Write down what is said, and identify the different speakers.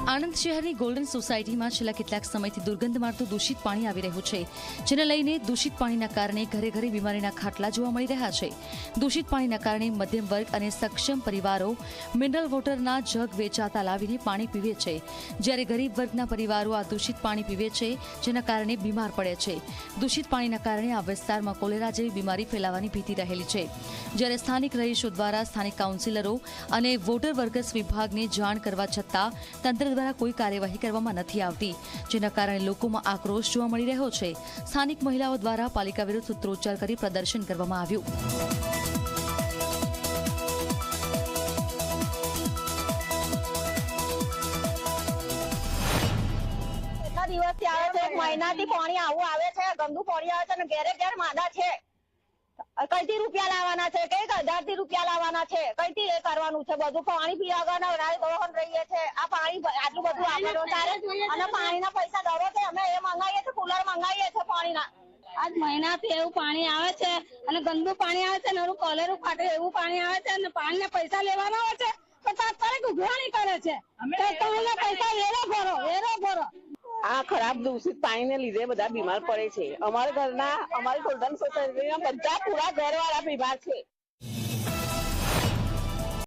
Speaker 1: આણંદ શહેરની ગોલ્ડન સોસાયટીમાં છેલ્લા કેટલાક સમયથી દુર્ગંધ મારતું દૂષિત પાણી આવી રહ્યું છે, જેને લઈને દૂષિત પાણીના કારણે ઘરે ઘરે બીમારીના ખાટલા જોવા મળી રહ્યા છે। દૂષિત પાણીના કારણે મધ્યમ વર્ગ અને સક્ષમ પરિવારો મિનરલ વોટરના જગ વેચાતા લાવીને પાણી પીવે છે, જ્યારે ગરીબ વર્ગના પરિવારો આ દૂષિત પાણી પીવે છે, જેના કારણે બીમાર પડે છે। દૂષિત પાણીના કારણે આ વિસ્તારમાં કોલેરા જેવી બીમારી ફેલાવાની ભીતિ રહેલી છે, જ્યારે સ્થાનિક રહીશો દ્વારા સ્થાનિક કાઉન્સિલરો અને વોટર વર્કર્સ વિભાગને જાણ કરવા છતાં તંત્ર દ્વારા કોઈ કાર્યવાહી કરવામાં નથી આવતી, જેના કારણે લોકોમાં આક્રોશ જોવા મળી રહ્યો છે। સ્થાનિક મહિલાઓ દ્વારા પાલિકા વિરુદ્ધ સૂત્રોચ્ચાર કરી પ્રદર્શન કરવામાં આવ્યું।
Speaker 2: દિવસથી આવે છે, એક મહિનાથી પાણી આવું આવે છે, ગંદુ પાણી આવે છે અને ઘેરે ઘેર માંદા છે। કઈથી રૂપિયા લાવવાના છે, કઈક 1000 થી રૂપિયા લાવવાના છે, કઈથી એ કરવાનું છે? બધું પાણી પીવા વગર રાહ રહીએ છે। આ પાણી આટલું બધું આપેલું ત્યારે અને પાણીના પૈસા દરો છે, અમે એ મંગાવીએ છીએ, કુલર મંગાવીએ છીએ પાણીના। આજ મહિનાથી એવું પાણી આવે છે અને ગંદુ પાણી આવે છે ને એવું કોલેરું ફાટે એવું પાણી આવે છે અને પાણીના પૈસા લેવાના હોય છે તો તાત્કાલિક ઉઘરાણી કરે છે। પૈસા વેરો ભરો। આ ખરાબ દૂષિત પાણીને લીધે બધા બીમાર પડે છે। અમારા ઘરના અમારી ગોલ્ડન સોસાયટીના બધા પૂરા ઘરવાળા બીમાર છે।